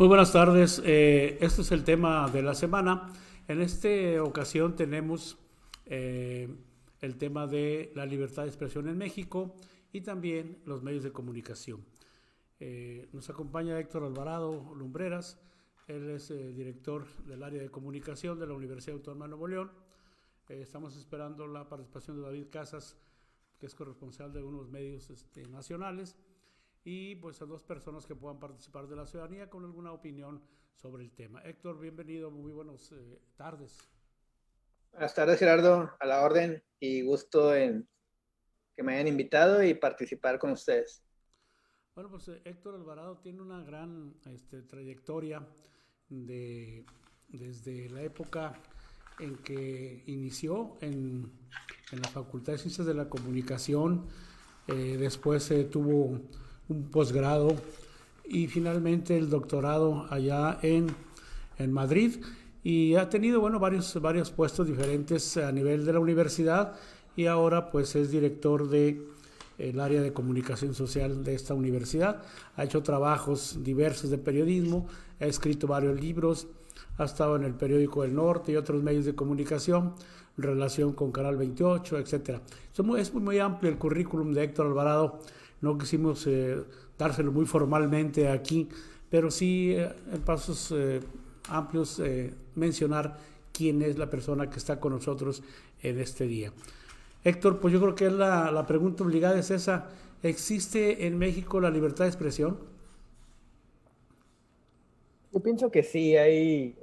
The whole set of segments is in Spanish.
Muy buenas tardes. Este es el tema de la semana. En esta ocasión tenemos el tema de la libertad de expresión en México y también los medios de comunicación. Nos acompaña Héctor Alvarado Lumbreras. Él es director del área de comunicación de la Universidad Autónoma de Nuevo León. Estamos esperando la participación de David Casas, que es corresponsal de algunos medios nacionales, y pues a dos personas que puedan participar de la ciudadanía con alguna opinión sobre el tema. Héctor, bienvenido, muy buenas tardes. Buenas tardes, Gerardo, a la orden y gusto en que me hayan invitado y participar con ustedes. Bueno, pues Héctor Alvarado tiene una gran trayectoria desde la época en que inició en la Facultad de Ciencias de la Comunicación, después tuvo un posgrado y finalmente el doctorado allá en Madrid, y ha tenido varios puestos diferentes a nivel de la universidad, y ahora pues es director de el área de comunicación social de esta universidad. Ha hecho trabajos diversos de periodismo, ha escrito varios libros, ha estado en el periódico El Norte y otros medios de comunicación en relación con Canal 28, etcétera. Es muy amplio el currículum de Héctor Alvarado. No quisimos dárselo muy formalmente aquí, pero sí en pasos amplios mencionar quién es la persona que está con nosotros en este día. Héctor, pues yo creo que la pregunta obligada es esa. ¿Existe en México la libertad de expresión? Yo pienso que sí, hay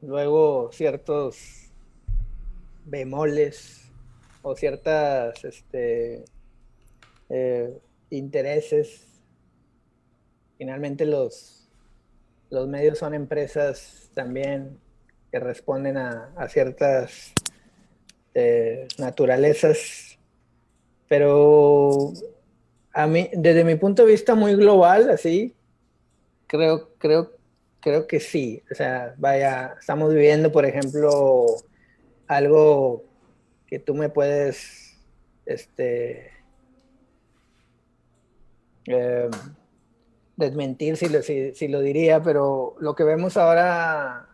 luego ciertos bemoles o ciertas intereses. Finalmente los medios son empresas también que responden a ciertas naturalezas, pero a mí, desde mi punto de vista muy global, así, creo, creo, creo que sí. O sea, vaya, estamos viviendo, por ejemplo, algo que tú me puedes, eh, desmentir si lo diría, pero lo que vemos ahora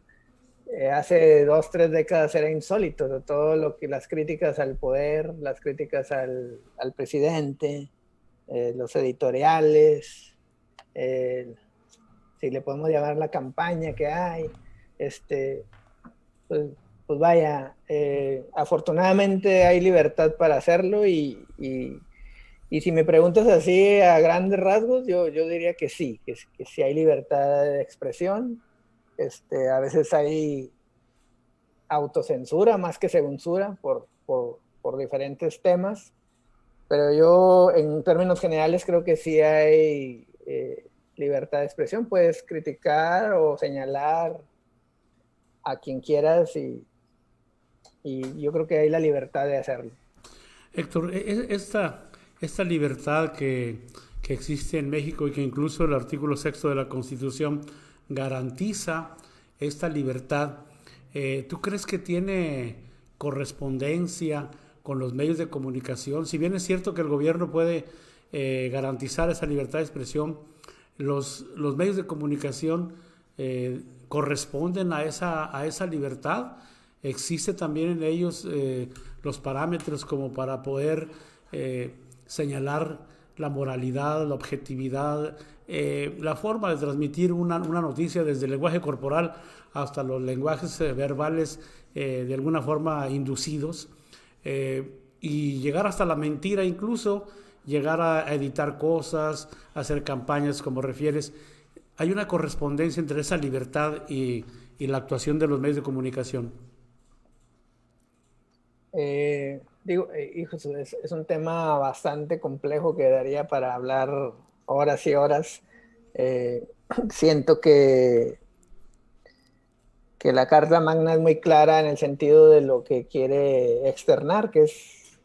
hace 2, 3 décadas era insólito, de todo lo que las críticas al poder, las críticas al presidente, los editoriales, eh, si le podemos llamar la campaña que hay, este, pues, pues vaya, afortunadamente hay libertad para hacerlo y si me preguntas así a grandes rasgos, yo diría que sí, que sí hay libertad de expresión. A veces hay autocensura más que censura por diferentes temas, pero yo en términos generales creo que sí hay libertad de expresión. Puedes criticar o señalar a quien quieras y yo creo que hay la libertad de hacerlo. Héctor, esta libertad que existe en México y que incluso el artículo sexto de la Constitución garantiza esta libertad, ¿tú crees que tiene correspondencia con los medios de comunicación? Si bien es cierto que el gobierno puede garantizar esa libertad de expresión, los medios de comunicación corresponden a esa libertad. Existe también en ellos los parámetros como para poder señalar la moralidad, la objetividad, la forma de transmitir una noticia desde el lenguaje corporal hasta los lenguajes verbales de alguna forma inducidos, y llegar hasta la mentira, incluso llegar a editar cosas, a hacer campañas como refieres. Hay una correspondencia entre esa libertad y la actuación de los medios de comunicación. Hijos, es un tema bastante complejo que daría para hablar horas y horas. Eh, Siento que la Carta Magna es muy clara en el sentido de lo que quiere externar, que es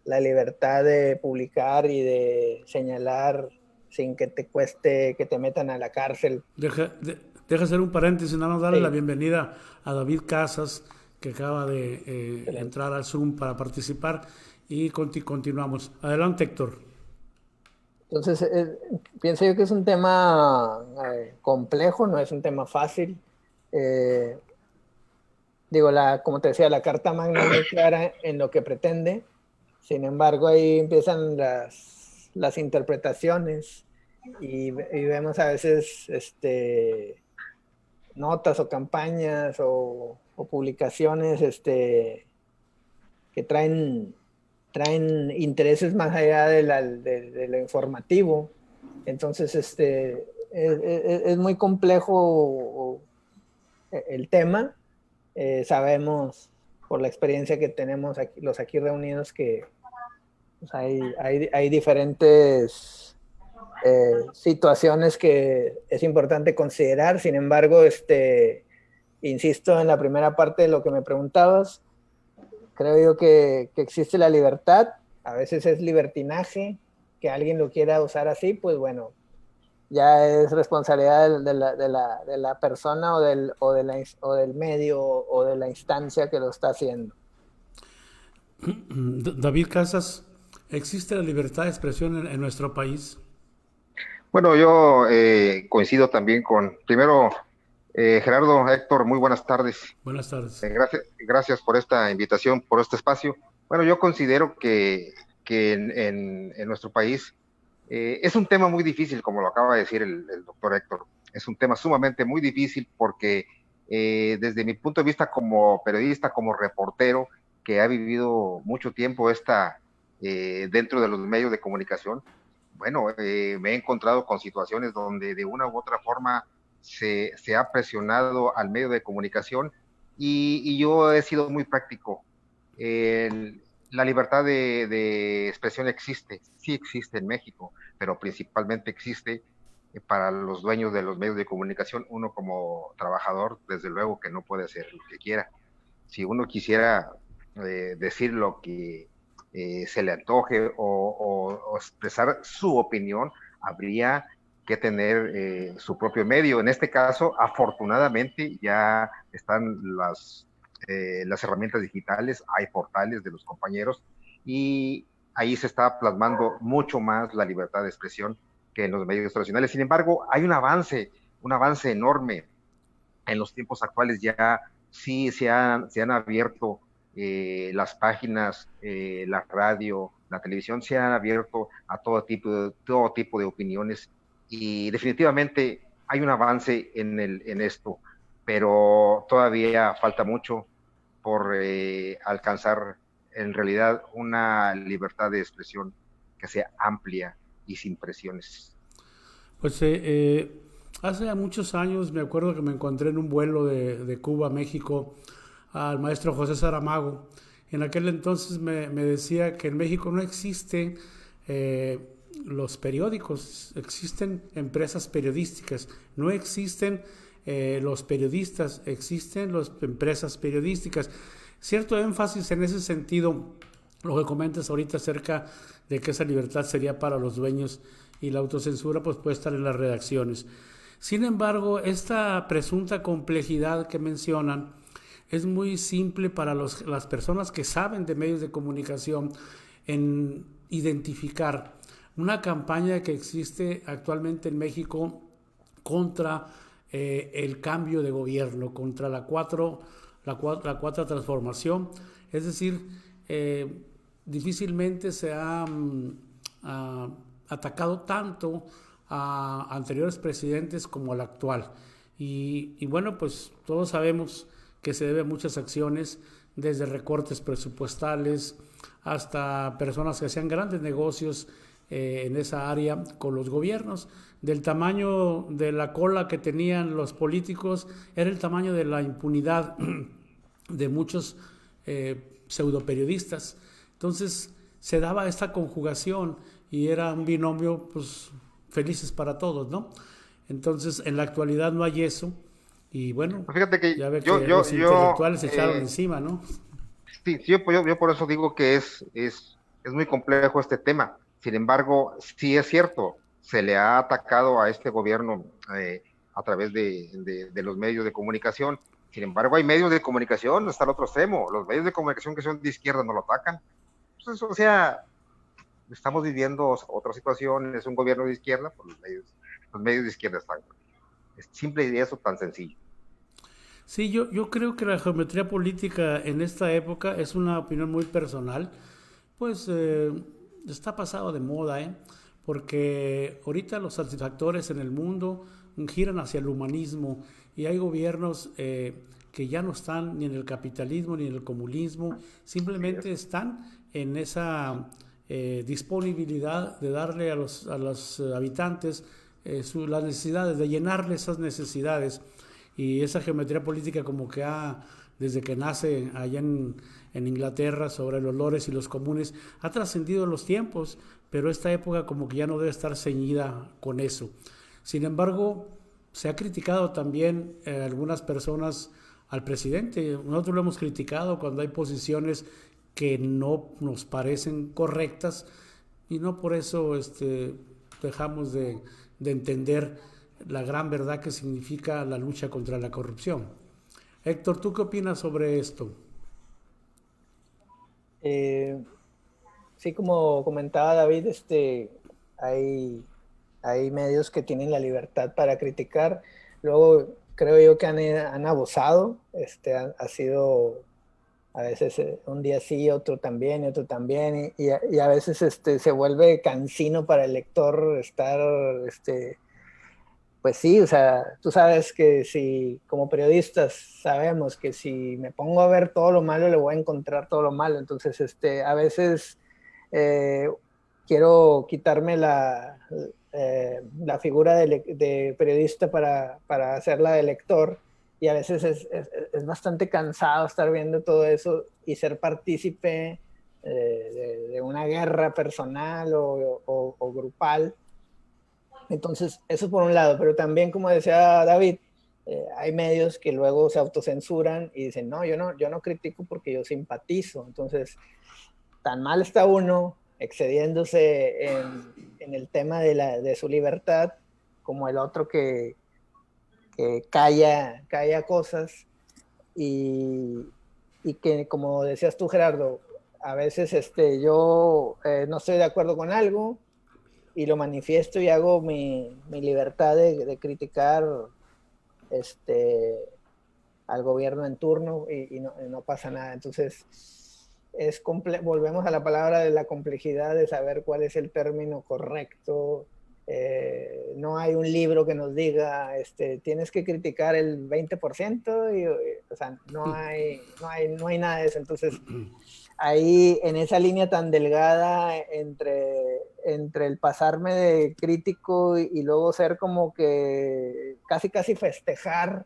la libertad de publicar y de señalar sin que te cueste que te metan a la cárcel. Deja hacer un paréntesis, nada más darle la Sí, bienvenida a David Casas, que acaba de excelente. entrar al Zoom para participar, y continuamos. Adelante, Héctor. Entonces, pienso yo que es un tema complejo, no es un tema fácil. Eh, Digo, como te decía, la Carta Magna es muy clara en lo que pretende. Sin embargo, ahí empiezan las interpretaciones y vemos a veces notas o campañas o publicaciones que traen intereses más allá de lo informativo. Entonces, es muy complejo el tema. Sabemos por la experiencia que tenemos aquí, los aquí reunidos, que pues, hay diferentes situaciones que es importante considerar. Sin embargo, insisto en la primera parte de lo que me preguntabas, creo yo que existe la libertad, a veces es libertinaje, que alguien lo quiera usar así, pues bueno, ya es responsabilidad de la persona o del medio o de la instancia que lo está haciendo. David Casas, ¿existe la libertad de expresión en nuestro país? Bueno, yo coincido también primero, Gerardo, Héctor, muy buenas tardes. Buenas tardes. Gracias por esta invitación, por este espacio. Bueno, yo considero que en nuestro país es un tema muy difícil, como lo acaba de decir el doctor Héctor. Es un tema sumamente muy difícil porque desde mi punto de vista como periodista, como reportero, que ha vivido mucho tiempo dentro de los medios de comunicación, bueno, me he encontrado con situaciones donde de una u otra forma se ha presionado al medio de comunicación y yo he sido muy práctico. La libertad de expresión existe, sí existe en México, pero principalmente existe para los dueños de los medios de comunicación. Uno como trabajador, desde luego que no puede hacer lo que quiera. Si uno quisiera decir lo que se le antoje o expresar su opinión, habría que tener su propio medio. En este caso, afortunadamente, ya están las herramientas digitales, hay portales de los compañeros y ahí se está plasmando mucho más la libertad de expresión que en los medios tradicionales. Sin embargo, hay un avance enorme. En los tiempos actuales ya sí se han abierto las páginas, la radio, la televisión, se han abierto a todo tipo de opiniones y definitivamente hay un avance en esto, pero todavía falta mucho por alcanzar en realidad una libertad de expresión que sea amplia y sin presiones. Pues hace muchos años me acuerdo que me encontré en un vuelo de Cuba a México al maestro José Saramago. En aquel entonces me decía que en México no existen los periódicos, existen empresas periodísticas, no existen los periodistas, existen las empresas periodísticas. Cierto énfasis en ese sentido, lo que comentas ahorita acerca de que esa libertad sería para los dueños y la autocensura pues puede estar en las redacciones. Sin embargo, esta presunta complejidad que mencionan es muy simple para las personas que saben de medios de comunicación en identificar una campaña que existe actualmente en México contra el cambio de gobierno, contra la cuarta transformación. Es decir, difícilmente se ha atacado tanto a anteriores presidentes como al actual. Y bueno, pues todos sabemos que se debe a muchas acciones, desde recortes presupuestales hasta personas que hacían grandes negocios en esa área con los gobiernos. Del tamaño de la cola que tenían los políticos era el tamaño de la impunidad de muchos pseudoperiodistas. Entonces se daba esta conjugación y era un binomio pues felices para todos, ¿no? Entonces en la actualidad no hay eso y bueno, fíjate que ya ve que los intelectuales se echaron encima, ¿no? Sí, yo por eso digo que es muy complejo este tema. Sin embargo, sí es cierto, se le ha atacado a este gobierno a través de los medios de comunicación. Sin embargo, hay medios de comunicación hasta el otro extremo. Los medios de comunicación que son de izquierda no lo atacan. Pues, o sea, estamos viviendo otra situación, es un gobierno de izquierda, pues los medios de izquierda están. Es simple y eso tan sencillo. Sí, yo creo que la geometría política en esta época es una opinión muy personal, pues está pasado de moda, ¿eh? Porque ahorita los satisfactores en el mundo giran hacia el humanismo y hay gobiernos que ya no están ni en el capitalismo ni en el comunismo, simplemente están en esa disponibilidad de darle a los habitantes las necesidades, de llenarle esas necesidades. Y esa geometría política como que desde que nace allá en Inglaterra sobre los lores y los comunes, ha trascendido los tiempos, pero esta época como que ya no debe estar ceñida con eso. Sin embargo, se ha criticado también algunas personas al presidente. Nosotros lo hemos criticado cuando hay posiciones que no nos parecen correctas y no por eso dejamos de entender la gran verdad que significa la lucha contra la corrupción. Héctor, ¿tú qué opinas sobre esto? Sí, como comentaba David, hay medios que tienen la libertad para criticar. Luego creo yo que han abusado. Ha sido a veces un día sí, otro también, y otro también, y a veces se vuelve cansino para el lector estar, pues sí, o sea, tú sabes que si como periodistas sabemos que si me pongo a ver todo lo malo, le voy a encontrar todo lo malo. Entonces, a veces eh, quiero quitarme la figura de periodista para hacerla de lector, y a veces es bastante cansado estar viendo todo eso y ser partícipe de una guerra personal o grupal. Entonces, eso por un lado, pero también, como decía David, hay medios que luego se autocensuran y dicen, no, yo no critico porque yo simpatizo. Entonces, tan mal está uno excediéndose en el tema de su libertad, como el otro que calla cosas y que, como decías tú, Gerardo, a veces yo no estoy de acuerdo con algo y lo manifiesto y hago mi libertad de criticar al gobierno en turno y no pasa nada. Entonces, volvemos a la palabra de la complejidad de saber cuál es el término correcto. No hay un libro que nos diga tienes que criticar el 20% o sea, no hay nada de eso. Entonces, ahí en esa línea tan delgada entre el pasarme de crítico y luego ser como que casi festejar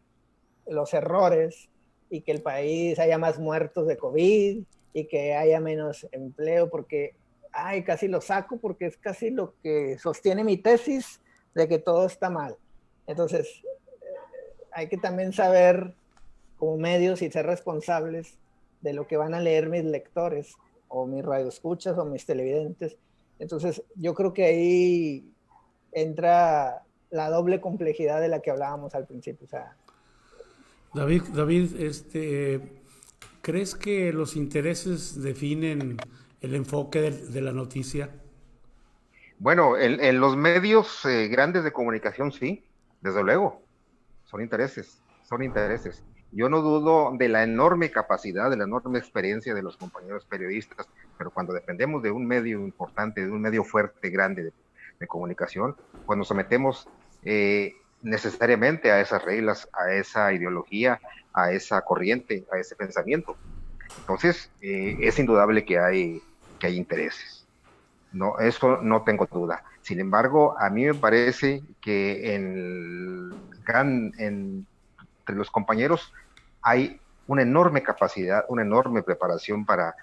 los errores y que el país haya más muertos de COVID y que haya menos empleo, porque casi lo saco porque es casi lo que sostiene mi tesis de que todo está mal. Entonces, hay que también saber como medios y ser responsables de lo que van a leer mis lectores o mis radioescuchas o mis televidentes. Entonces, yo creo que ahí entra la doble complejidad de la que hablábamos al principio. O sea, David, ¿crees que los intereses definen el enfoque de la noticia? Bueno, en los medios grandes de comunicación, sí, desde luego, son intereses, son intereses. Yo no dudo de la enorme capacidad, de la enorme experiencia de los compañeros periodistas, pero cuando dependemos de un medio importante, de un medio fuerte, grande de comunicación, pues nos sometemos necesariamente a esas reglas, a esa ideología, a esa corriente, a ese pensamiento. Entonces, es indudable que hay intereses. No, eso no tengo duda. Sin embargo, a mí me parece que entre los compañeros hay una enorme capacidad, una enorme preparación para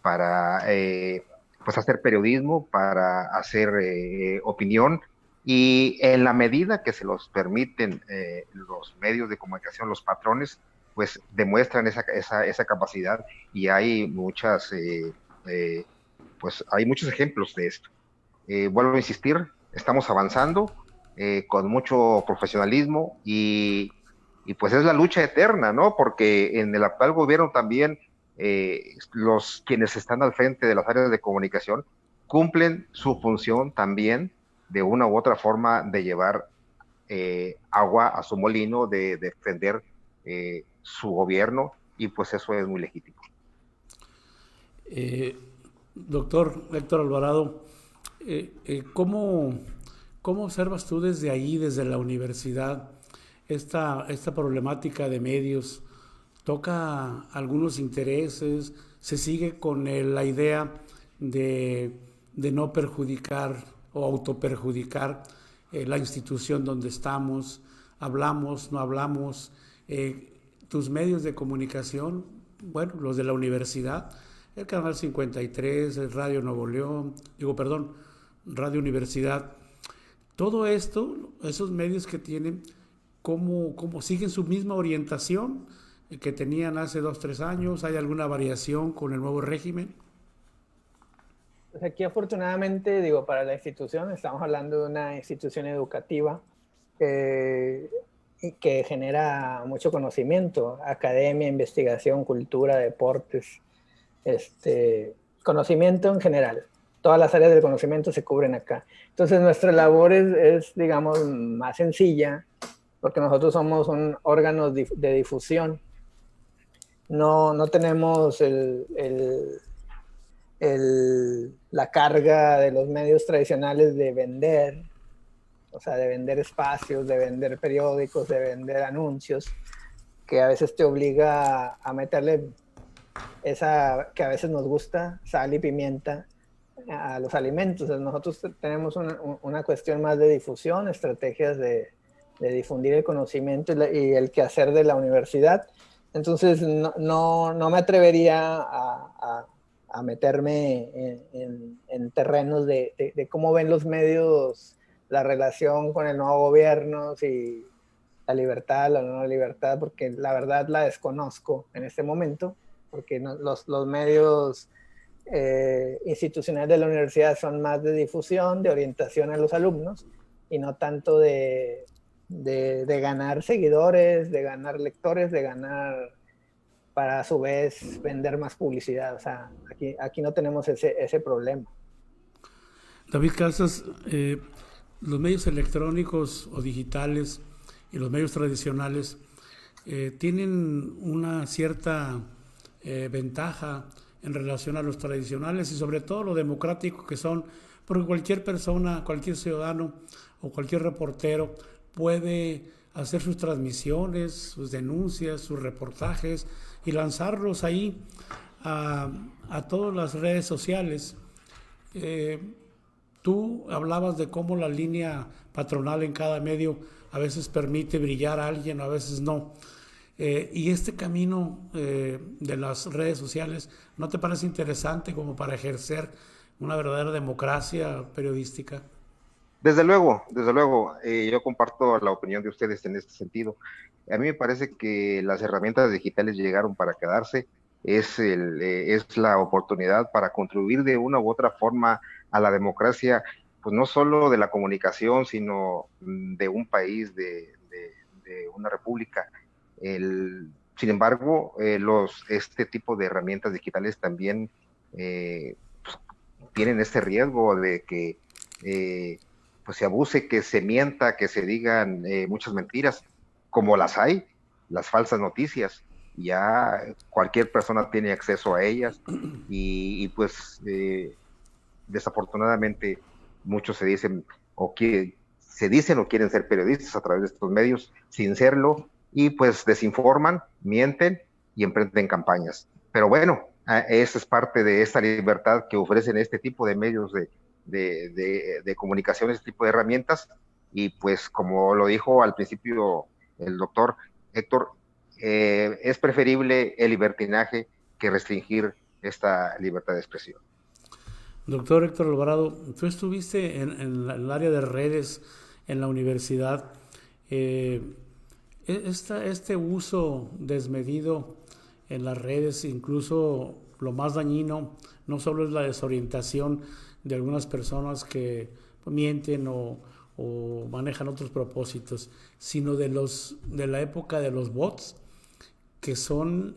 pues hacer periodismo, para hacer opinión, y en la medida que se los permiten los medios de comunicación, los patrones, pues demuestran esa capacidad, y hay pues hay muchos ejemplos de esto. Vuelvo a insistir, estamos avanzando con mucho profesionalismo y pues es la lucha eterna, ¿no? Porque en el actual gobierno también quienes están al frente de las áreas de comunicación, cumplen su función también de una u otra forma de llevar agua a su molino, de defender su gobierno, y pues eso es muy legítimo. Doctor Héctor Alvarado, ¿cómo observas tú desde ahí, desde la universidad, esta problemática de medios? ¿Toca algunos intereses? ¿Se sigue con la idea de no perjudicar o autoperjudicar la institución donde estamos? ¿Hablamos, no hablamos? Tus medios de comunicación, bueno, los de la universidad, el Canal 53, el Radio Nuevo León, Radio Universidad, todo esto, esos medios que tienen, ¿cómo siguen su misma orientación que tenían hace 2-3 años? ¿Hay alguna variación con el nuevo régimen? Pues aquí afortunadamente, digo, para la institución, estamos hablando de una institución educativa que genera mucho conocimiento, academia, investigación, cultura, deportes, conocimiento en general. Todas las áreas del conocimiento se cubren acá. Entonces nuestra labor es digamos, más sencilla, porque nosotros somos un órgano de difusión. No tenemos la carga de los medios tradicionales de vender, o sea, de vender espacios, de vender periódicos, de vender anuncios, que a veces te obliga a meterle esa que a veces nos gusta, sal y pimienta, a los alimentos. Entonces, nosotros tenemos una cuestión más de difusión, estrategias de difundir el conocimiento y el quehacer de la universidad. Entonces, no me atrevería a meterme en terrenos de cómo ven los medios la relación con el nuevo gobierno, si la libertad, la no libertad, porque la verdad la desconozco en este momento, porque los medios institucionales de la universidad son más de difusión, de orientación a los alumnos, y no tanto de ganar seguidores, de ganar lectores, de ganar para a su vez vender más publicidad. O sea, aquí no tenemos ese problema. David Casas, los medios electrónicos o digitales y los medios tradicionales tienen una cierta ventaja en relación a los tradicionales, y sobre todo lo democrático que son, porque cualquier persona, cualquier ciudadano o cualquier reportero puede hacer sus transmisiones, sus denuncias, sus reportajes y lanzarlos ahí a todas las redes sociales. Tú hablabas de cómo la línea patronal en cada medio a veces permite brillar a alguien, a veces no. Y este camino de las redes sociales, ¿no te parece interesante como para ejercer una verdadera democracia periodística? Desde luego, yo comparto la opinión de ustedes en este sentido. A mí me parece que las herramientas digitales llegaron para quedarse. Es la oportunidad para contribuir de una u otra forma a la democracia, pues no solo de la comunicación, sino de un país, de una república. Sin embargo, este tipo de herramientas digitales también pues, tienen este riesgo de que pues se abuse, que se mienta, que se digan muchas mentiras, como las hay, las falsas noticias. Ya cualquier persona tiene acceso a ellas y pues desafortunadamente muchos se dicen o quieren ser periodistas a través de estos medios sin serlo, y pues desinforman, mienten y emprenden campañas. Pero bueno, esa es parte de esta libertad que ofrecen este tipo de medios de comunicación, este tipo de herramientas. Y pues como lo dijo al principio el doctor Héctor, es preferible el libertinaje que restringir esta libertad de expresión. Doctor Héctor Alvarado, tú estuviste en el área de redes en la universidad. Este uso desmedido en las redes, incluso lo más dañino, no solo es la desorientación de algunas personas que mienten o manejan otros propósitos, sino de la época de los bots, que son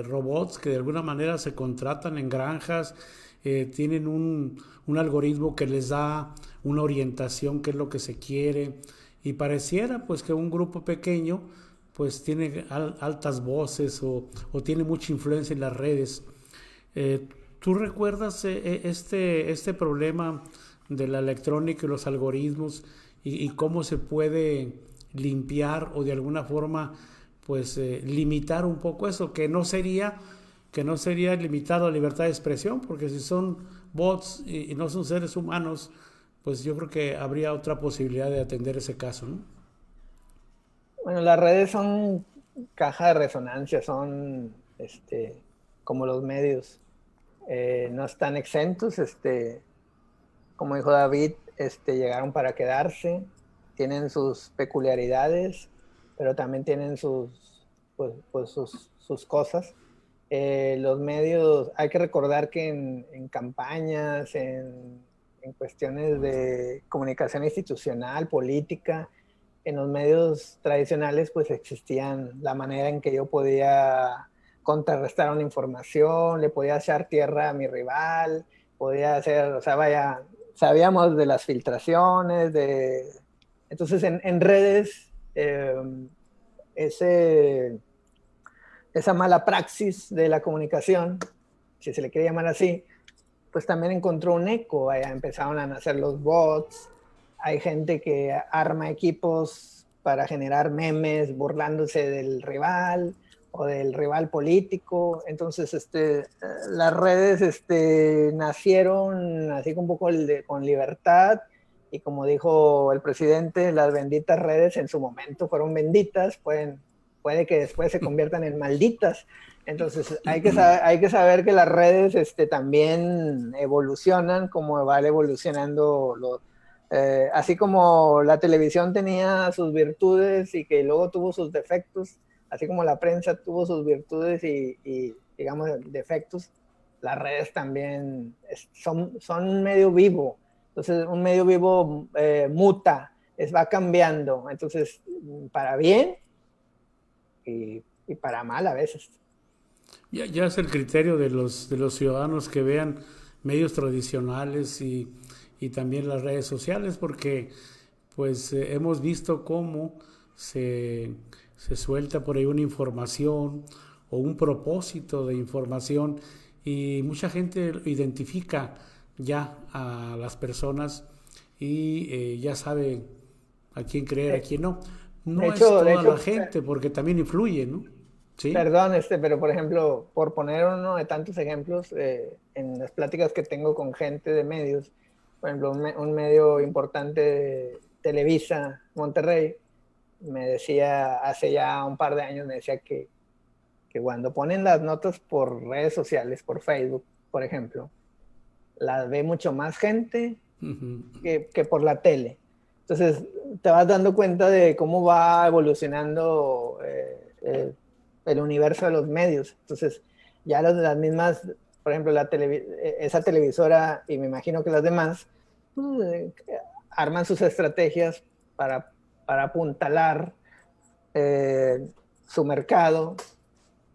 robots que de alguna manera se contratan en granjas, tienen un algoritmo que les da una orientación, qué es lo que se quiere, y pareciera pues que un grupo pequeño pues tiene altas voces o tiene mucha influencia en las redes. ¿Tú recuerdas este problema de la electrónica y los algoritmos y cómo se puede limpiar o de alguna forma pues limitar un poco eso, que no sería limitado a libertad de expresión, porque si son bots y no son seres humanos, pues yo creo que habría otra posibilidad de atender ese caso, ¿no? Bueno, las redes son caja de resonancia, son como los medios. No están exentos, como dijo David, llegaron para quedarse, tienen sus peculiaridades, pero también tienen sus cosas. Los medios, hay que recordar que en campañas, en cuestiones de comunicación institucional, política, en los medios tradicionales pues existían la manera en que yo podía contrarrestar una información, le podía echar tierra a mi rival, podía hacer, o sea, vaya, sabíamos de las filtraciones, entonces en redes esa mala praxis de la comunicación, si se le quiere llamar así, pues también encontró un eco. Empezaron a nacer los bots, hay gente que arma equipos para generar memes burlándose del rival o del rival político. Entonces, las redes nacieron así un poco con libertad, y como dijo el presidente, las benditas redes en su momento fueron benditas, puede que después se conviertan en malditas. Entonces hay que saber que las redes también evolucionan como va evolucionando así como la televisión tenía sus virtudes y que luego tuvo sus defectos, así como la prensa tuvo sus virtudes y digamos defectos, las redes también son un medio vivo. Entonces un medio vivo muta, va cambiando, entonces para bien y para mal a veces. Ya es el criterio de los ciudadanos que vean medios tradicionales y también las redes sociales, porque pues hemos visto cómo se suelta por ahí una información o un propósito de información y mucha gente identifica ya a las personas y ya sabe a quién creer, a quién no. No es toda la gente, porque también influye, ¿no? ¿Sí? Perdón, pero por ejemplo, por poner uno de tantos ejemplos, en las pláticas que tengo con gente de medios, por ejemplo, un medio importante de Televisa, Monterrey, me decía hace ya un par de años, me decía que cuando ponen las notas por redes sociales, por Facebook, por ejemplo, las ve mucho más gente que por la tele. Entonces, te vas dando cuenta de cómo va evolucionando el universo de los medios. Entonces, ya las mismas, por ejemplo, esa televisora, y me imagino que las demás, arman sus estrategias para apuntalar su mercado,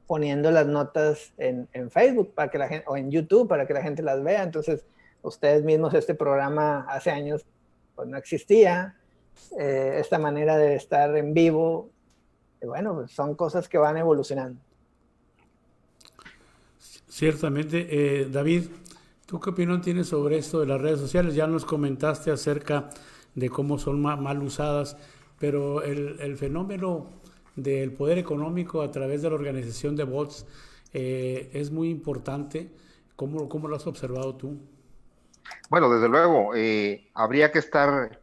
poniendo las notas en Facebook para que la gente, o en YouTube para que la gente las vea. Entonces, ustedes mismos, este programa hace años pues no existía, esta manera de estar en vivo, y bueno, pues son cosas que van evolucionando. Ciertamente. David, ¿tú qué opinión tienes sobre esto de las redes sociales? Ya nos comentaste acerca de cómo son mal usadas, pero el fenómeno del poder económico a través de la organización de bots es muy importante. ¿Cómo lo has observado tú? Bueno, desde luego, habría que estar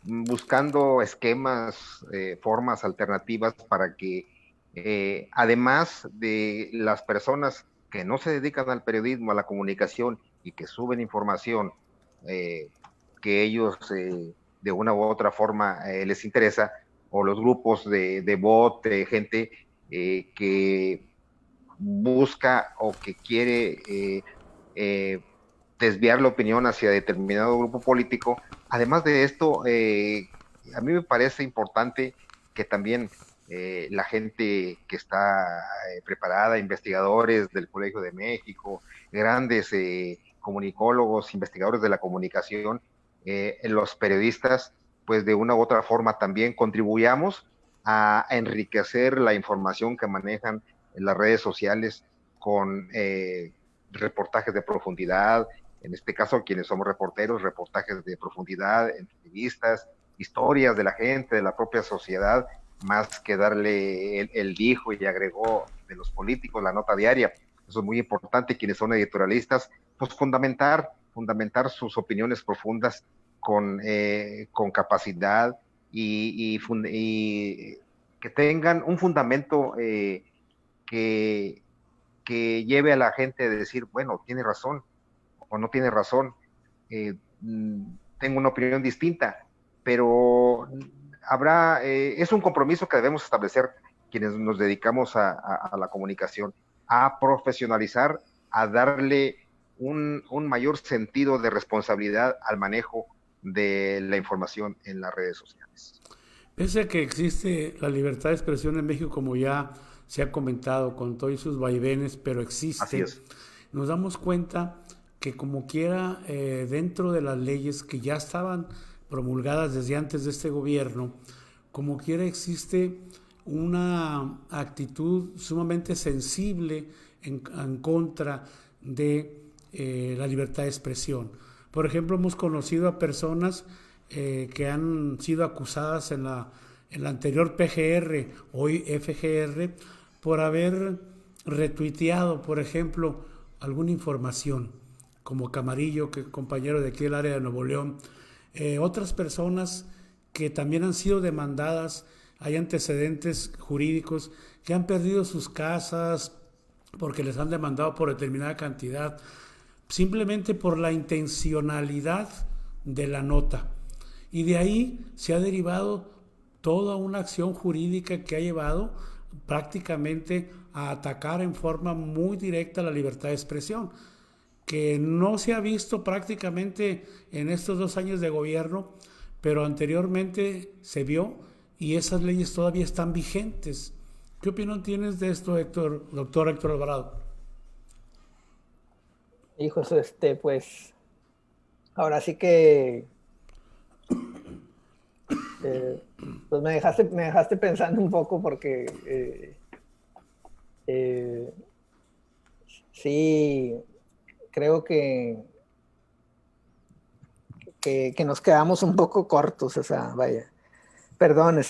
buscando esquemas, formas alternativas para que, además de las personas que no se dedican al periodismo, a la comunicación y que suben información que ellos de una u otra forma les interesa, o los grupos de bot, de gente que busca o que quiere desviar la opinión hacia determinado grupo político. Además de esto, a mí me parece importante que también la gente que está preparada, investigadores del Colegio de México, grandes comunicólogos, investigadores de la comunicación, los periodistas, pues de una u otra forma también contribuyamos a enriquecer la información que manejan en las redes sociales con reportajes de profundidad, en este caso quienes somos reporteros, reportajes de profundidad, entrevistas, historias de la gente, de la propia sociedad, más que darle el dijo y agregó de los políticos la nota diaria. Eso es muy importante. Quienes son editorialistas, pues fundamentar sus opiniones profundas con capacidad y que tengan un fundamento que, que lleve a la gente a decir, bueno, tiene razón o no tiene razón, eh, tengo una opinión distinta, pero es un compromiso que debemos establecer quienes nos dedicamos a la comunicación, a profesionalizar, a darle un mayor sentido de responsabilidad al manejo de la información en las redes sociales. Pese a que existe la libertad de expresión en México, como ya se ha comentado, con todos sus vaivenes, pero Así existe, es. nos damos cuenta que como quiera, dentro de las leyes que ya estaban promulgadas desde antes de este gobierno, como quiera existe una actitud sumamente sensible en contra de la libertad de expresión. Por ejemplo, hemos conocido a personas que han sido acusadas en la anterior PGR, hoy FGR, por haber retuiteado, por ejemplo, alguna información, como Camarillo, que compañero de aquí del área de Nuevo León. Otras personas que también han sido demandadas, hay antecedentes jurídicos, que han perdido sus casas porque les han demandado por determinada cantidad, simplemente por la intencionalidad de la nota. Y de ahí se ha derivado toda una acción jurídica que ha llevado prácticamente a atacar en forma muy directa la libertad de expresión, que no se ha visto prácticamente en estos 2 años de gobierno, pero anteriormente se vio y esas leyes todavía están vigentes. ¿Qué opinión tienes de esto, doctor Héctor Alvarado? Hijos, pues ahora sí que pues me dejaste pensando un poco porque eh, sí creo que nos quedamos un poco cortos, o sea, vaya. Perdón,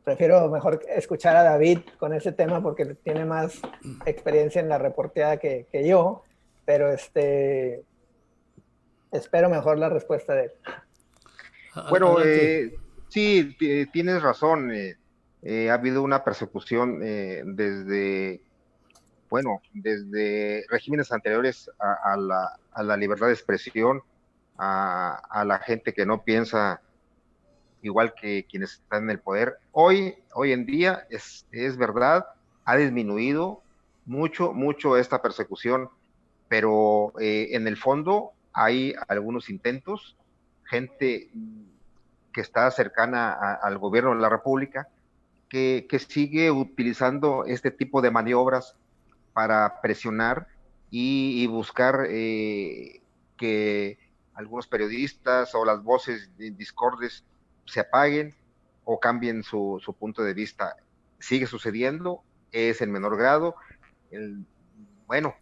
prefiero mejor escuchar a David con ese tema porque tiene más experiencia en la reporteada que yo, pero espero mejor la respuesta de él. Bueno, Adelante. sí, tienes razón. Ha habido una persecución desde regímenes anteriores a la libertad de expresión, a la gente que no piensa igual que quienes están en el poder. Hoy en día es verdad, ha disminuido mucho esta persecución, pero en el fondo hay algunos intentos, gente que está cercana al gobierno de la República, que sigue utilizando este tipo de maniobras para presionar y buscar que algunos periodistas o las voces discordes se apaguen o cambien su punto de vista. Sigue sucediendo, es en menor grado. El, bueno,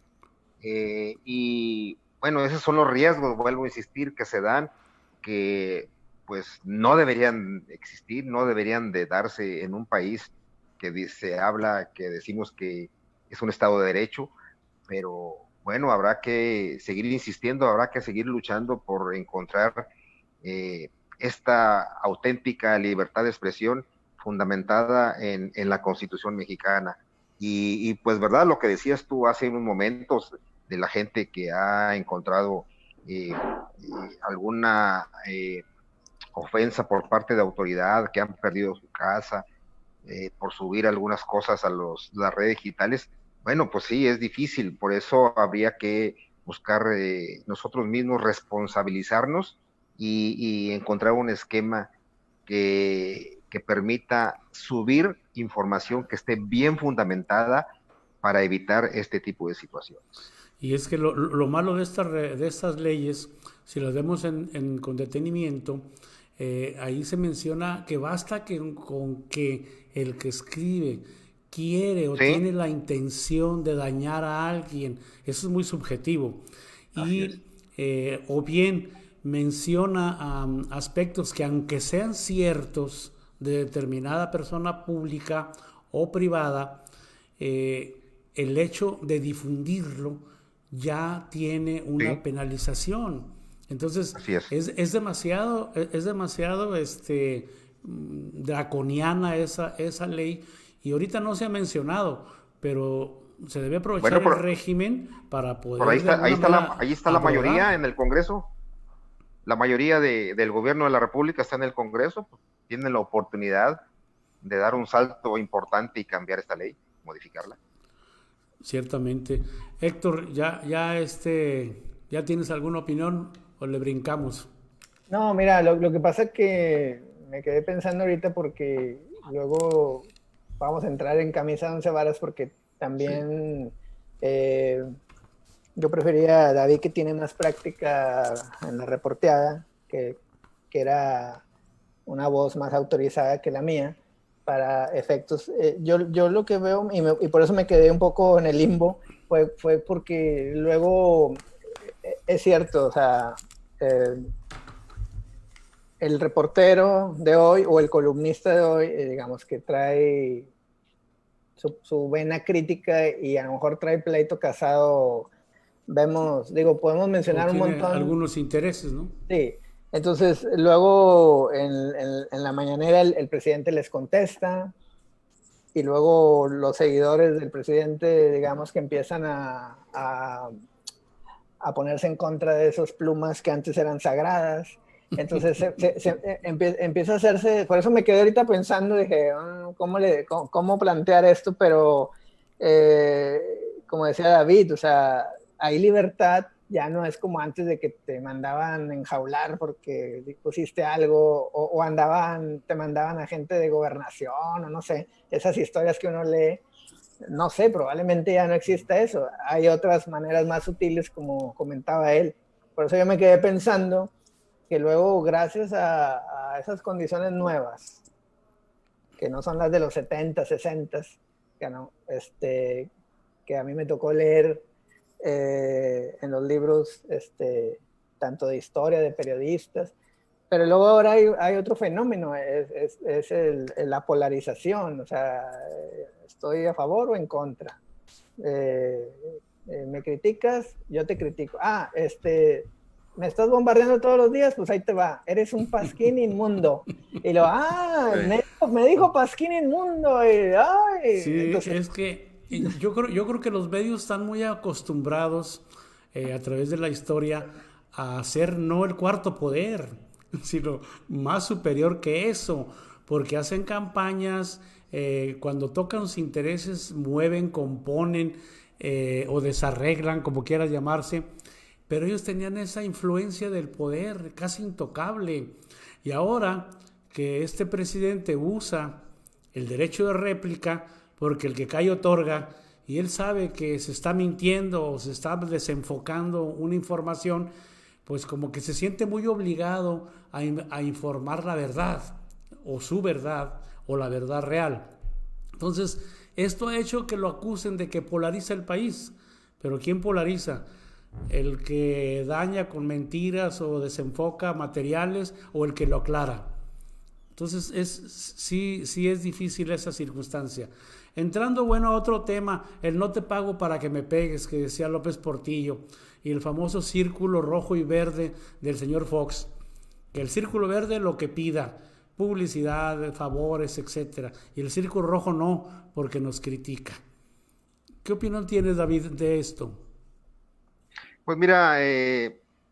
y bueno, esos son los riesgos, vuelvo a insistir, que se dan, que pues no deberían existir, no deberían de darse en un país que se habla, que decimos que es un Estado de Derecho, pero bueno, habrá que seguir insistiendo, habrá que seguir luchando por encontrar esta auténtica libertad de expresión fundamentada en la Constitución mexicana. Pues, ¿verdad? Lo que decías tú hace unos momentos de la gente que ha encontrado alguna ofensa por parte de autoridad, que han perdido su casa, por subir algunas cosas a las redes digitales, bueno, pues sí, es difícil, por eso habría que buscar nosotros mismos responsabilizarnos y encontrar un esquema que que permita subir información que esté bien fundamentada para evitar este tipo de situaciones. Y es que lo malo de estas leyes, si las vemos con detenimiento, ahí se menciona que basta con que el que escribe quiere o ¿Sí? tiene la intención de dañar a alguien, eso es muy subjetivo. Y o bien menciona aspectos que aunque sean ciertos de determinada persona pública o privada, el hecho de difundirlo ya tiene una ¿Sí? penalización. Entonces Así es. es demasiado draconiana esa ley, y ahorita no se ha mencionado, pero se debe aprovechar Bueno, el régimen para por ahí poder de está, alguna manera ahí está la abrogar. mayoría en el Congreso. La mayoría del gobierno de la República está en el Congreso, pues, tienen la oportunidad de dar un salto importante y cambiar esta ley, modificarla. Ciertamente. Héctor, ¿ya tienes alguna opinión o le brincamos? No, mira, lo que pasa es que me quedé pensando ahorita porque luego vamos a entrar en camisa de once varas porque Sí. también yo prefería a David, que tiene más práctica en la reporteada, que era una voz más autorizada que la mía para efectos. Yo lo que veo, y por eso me quedé un poco en el limbo, fue porque luego es cierto, o sea, el reportero de hoy o el columnista de hoy, digamos que trae su vena crítica y a lo mejor trae pleito casado. Vemos, digo, podemos O mencionar un tiene montón. algunos intereses, ¿no? Sí, entonces luego en la mañanera el presidente les contesta y luego los seguidores del presidente, digamos que empiezan a ponerse en contra de esas plumas que antes eran sagradas. Entonces empieza a hacerse, por eso me quedé ahorita pensando, dije, ¿cómo plantear esto? Pero como decía David, o sea, hay libertad, ya no es como antes de que te mandaban enjaular porque pusiste algo o te mandaban a gente de gobernación o no sé, esas historias que uno lee. No sé, probablemente ya no exista eso. Hay otras maneras más sutiles, como comentaba él. Por eso yo me quedé pensando que luego, gracias a esas condiciones nuevas, que no son las de los 70, 60, que, no, que a mí me tocó leer en los libros, tanto de historia, de periodistas, pero luego ahora hay otro fenómeno, es la polarización, o sea, estoy a favor o en contra. Me criticas, yo te critico. Me estás bombardeando todos los días, pues ahí te va, eres un pasquín inmundo. Y Sí. me dijo pasquín inmundo. Sí, Entonces, es que yo creo que los medios están muy acostumbrados a través de la historia a ser no el cuarto poder, sino más superior que eso, porque hacen campañas, cuando tocan sus intereses, mueven, componen o desarreglan, como quieras llamarse, pero ellos tenían esa influencia del poder casi intocable. Y ahora que este presidente usa el derecho de réplica, porque el que cae otorga, y él sabe que se está mintiendo o se está desenfocando una información, pues como que se siente muy obligado a informar la verdad, o su verdad, o la verdad real. Entonces, esto ha hecho que lo acusen de que polariza el país. Pero ¿quién polariza? ¿El que daña con mentiras o desenfoca materiales, o el que lo aclara? Entonces, sí es difícil esa circunstancia. Entrando, bueno, a otro tema, el no te pago para que me pegues, que decía López Portillo, y el famoso círculo rojo y verde del señor Fox, que el círculo verde lo que pida, publicidad, favores, etcétera, y el círculo rojo no, porque nos critica. ¿Qué opinión tienes, David, de esto? Pues mira,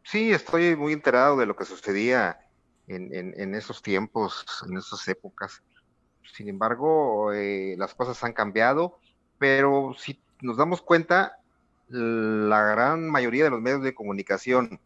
sí, estoy muy enterado de lo que sucedía en esos tiempos, en esas épocas. Sin embargo, las cosas han cambiado, pero si nos damos cuenta, la gran mayoría de los medios de comunicación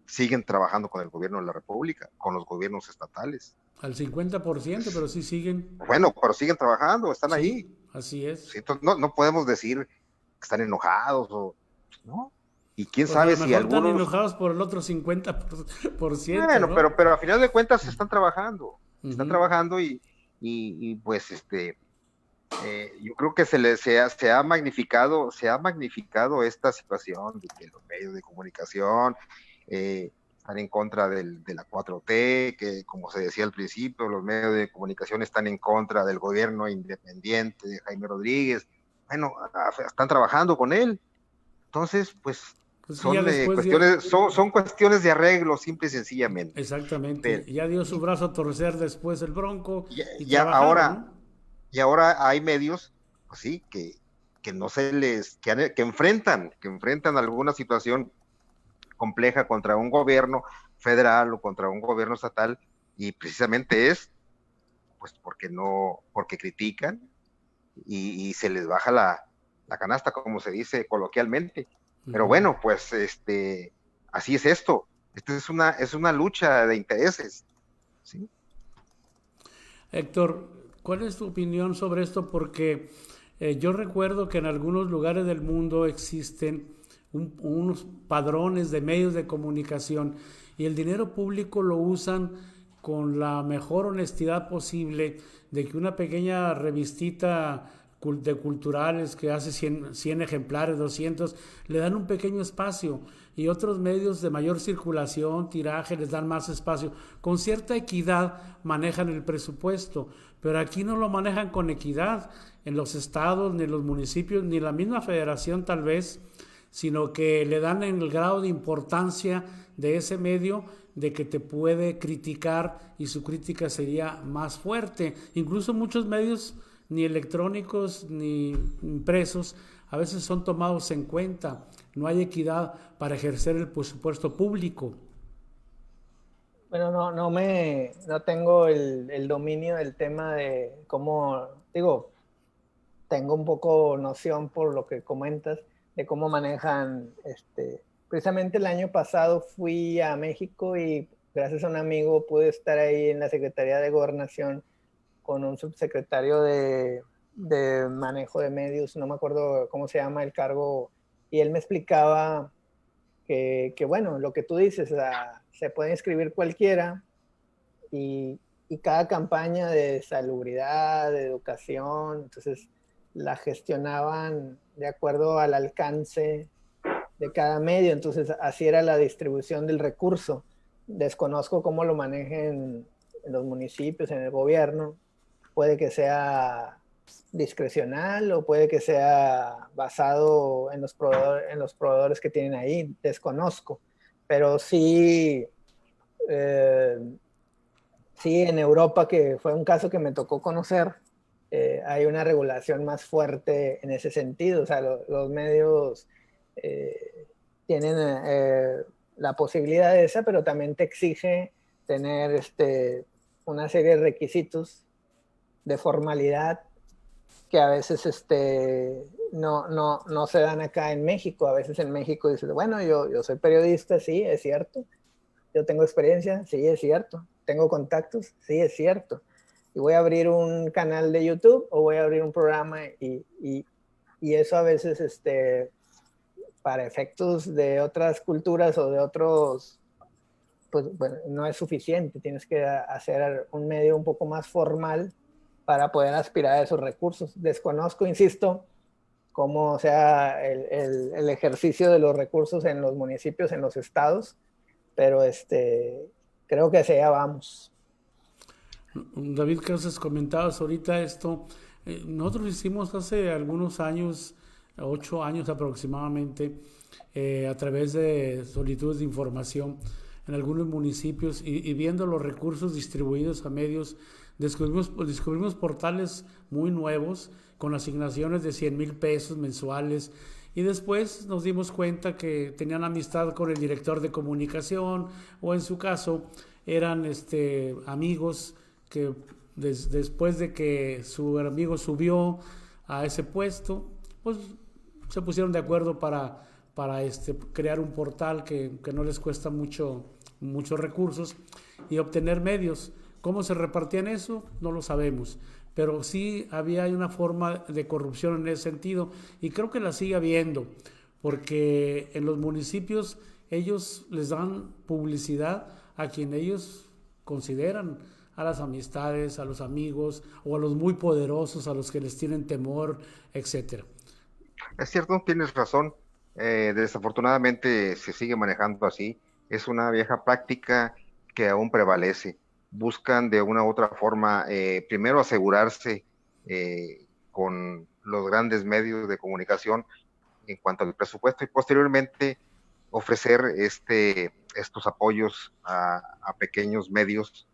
siguen trabajando con el gobierno de la República, con los gobiernos estatales. Al 50%, pero sí siguen. Bueno, pero siguen trabajando, están Sí, ahí. así es. Sí, entonces no podemos decir que están enojados o no. Y quién Pues a sabe lo si mejor están algunos, enojados por el otro 50%, bueno, ¿no? pero a final de cuentas están Ujú. trabajando y pues yo creo que se ha magnificado esta situación de que los medios de comunicación están en contra de la 4T, que como se decía al principio, los medios de comunicación están en contra del gobierno independiente de Jaime Rodríguez. Bueno, están trabajando con él. Entonces, pues Pues que ya después dio, son cuestiones de arreglo, simple y sencillamente. exactamente, Pero, ya dio su y brazo a torcer después el Bronco y ya trabajaron, ahora, ¿no? y ahora hay medios, pues sí, que no se les, que enfrentan alguna situación compleja contra un gobierno federal o contra un gobierno estatal, y precisamente es, pues, porque critican y se les baja la canasta, como se dice coloquialmente. Pero Ujú. bueno, pues, así es esto. Esto es una lucha de intereses, ¿sí? Héctor, ¿cuál es tu opinión sobre esto? Porque yo recuerdo que en algunos lugares del mundo existen unos padrones de medios de comunicación y el dinero público lo usan con la mejor honestidad posible de que una pequeña revistita de culturales que hace 100 ejemplares, 200, le dan un pequeño espacio y otros medios de mayor circulación, tiraje, les dan más espacio. Con cierta equidad manejan el presupuesto, pero aquí no lo manejan con equidad en los estados, ni en los municipios, ni en la misma federación tal vez, sino que le dan en el grado de importancia de ese medio de que te puede criticar y su crítica sería más fuerte. Incluso muchos medios ni electrónicos ni impresos a veces son tomados en cuenta. No hay equidad para ejercer el presupuesto público. Bueno, no tengo el dominio del tema de cómo, digo, tengo un poco noción por lo que comentas de cómo manejan, precisamente el año pasado fui a México y gracias a un amigo pude estar ahí en la Secretaría de Gobernación con un subsecretario de manejo de medios, no me acuerdo cómo se llama el cargo, y él me explicaba que bueno, lo que tú dices, se puede inscribir cualquiera y cada campaña de salubridad, de educación, entonces la gestionaban de acuerdo al alcance de cada medio, entonces así era la distribución del recurso. Desconozco cómo lo manejen en los municipios, en el gobierno, puede que sea discrecional o puede que sea basado en los proveedores que tienen ahí, desconozco, pero sí, eh, sí en Europa, que fue un caso que me tocó conocer, hay una regulación más fuerte en ese sentido, o sea, los medios eh, tienen la posibilidad de esa, pero también te exige tener una serie de requisitos de formalidad que a veces no se dan acá en México. A veces en México dices, bueno, yo soy periodista, sí, es cierto. Yo tengo experiencia, sí, es cierto. Tengo contactos, sí, es cierto. Y voy a abrir un canal de YouTube o voy a abrir un programa y eso a veces, para efectos de otras culturas o de otros, pues bueno, no es suficiente. Tienes que hacer un medio un poco más formal para poder aspirar a esos recursos. Desconozco, insisto, cómo sea el ejercicio de los recursos en los municipios, en los estados, pero creo que hacia allá vamos. David, que has comentado ahorita esto, nosotros hicimos hace algunos años, 8 años aproximadamente, a través de solicitudes de información en algunos municipios y viendo los recursos distribuidos a medios, descubrimos portales muy nuevos con asignaciones de 100,000 pesos mensuales y después nos dimos cuenta que tenían amistad con el director de comunicación o en su caso eran amigos que después de que su amigo subió a ese puesto, pues se pusieron de acuerdo para crear un portal que no les cuesta muchos recursos y obtener medios. ¿Cómo se repartían eso? No lo sabemos. Pero sí había una forma de corrupción en ese sentido y creo que la sigue habiendo, porque en los municipios ellos les dan publicidad a quien ellos consideran, a las amistades, a los amigos o a los muy poderosos, a los que les tienen temor, etcétera. Es cierto, tienes razón. Desafortunadamente se sigue manejando así. Es una vieja práctica que aún prevalece. Buscan de una u otra forma, primero asegurarse con los grandes medios de comunicación en cuanto al presupuesto y posteriormente ofrecer estos apoyos a pequeños medios,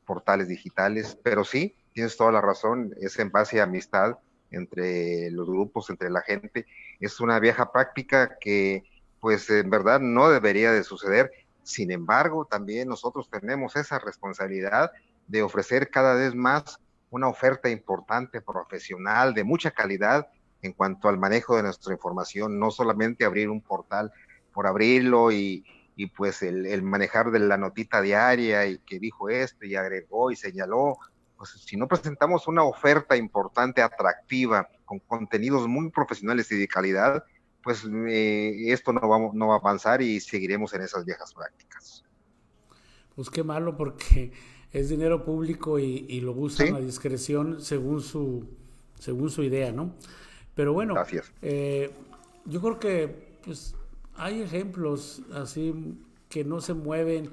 portales digitales. Pero sí, tienes toda la razón, es en base a amistad entre los grupos, entre la gente. Es una vieja práctica que pues en verdad no debería de suceder. Sin embargo, también nosotros tenemos esa responsabilidad de ofrecer cada vez más una oferta importante, profesional, de mucha calidad en cuanto al manejo de nuestra información, no solamente abrir un portal por abrirlo y pues el manejar de la notita diaria y que dijo esto y agregó y señaló. Pues si no presentamos una oferta importante, atractiva, con contenidos muy profesionales y de calidad, pues esto no va a avanzar y seguiremos en esas viejas prácticas. Pues qué malo, porque es dinero público y lo usan Sí, a discreción según su idea, ¿no? Pero bueno, gracias. yo creo que pues, hay ejemplos así que no se mueven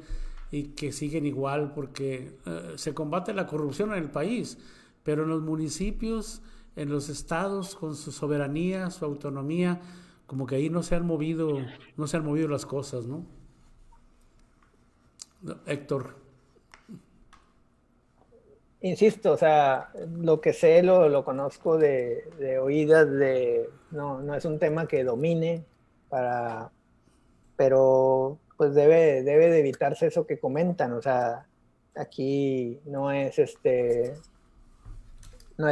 y que siguen igual, porque se combate la corrupción en el país, pero en los municipios, en los estados, con su soberanía, su autonomía, como que ahí no se han movido las cosas, ¿no? Héctor. Insisto, o sea, lo que sé lo conozco de oídas, no es un tema que domine, pero pues debe de evitarse eso que comentan. O sea, aquí no es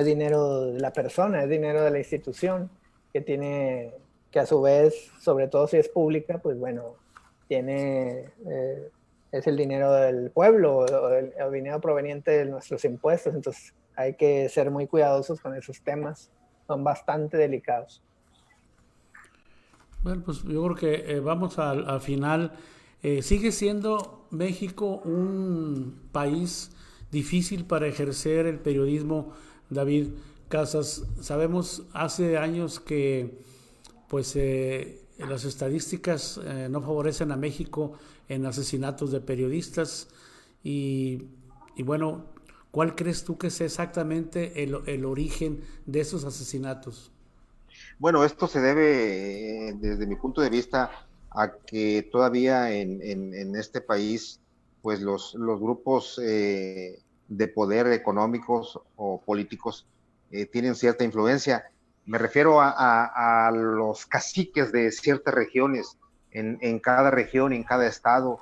dinero de la persona, es dinero de la institución que a su vez, sobre todo si es pública, pues bueno, es el dinero del pueblo, el dinero proveniente de nuestros impuestos. Entonces hay que ser muy cuidadosos con esos temas, son bastante delicados. Bueno, pues yo creo que vamos al final. ¿Sigue siendo México un país difícil para ejercer el periodismo, David Casas? Sabemos hace años que pues las estadísticas no favorecen a México en asesinatos de periodistas y bueno, ¿cuál crees tú que sea exactamente el origen de esos asesinatos? Bueno, esto se debe, desde mi punto de vista, a que todavía en este país, pues los grupos de poder económicos o políticos tienen cierta influencia. Me refiero a los caciques de ciertas regiones. En cada región, en cada estado,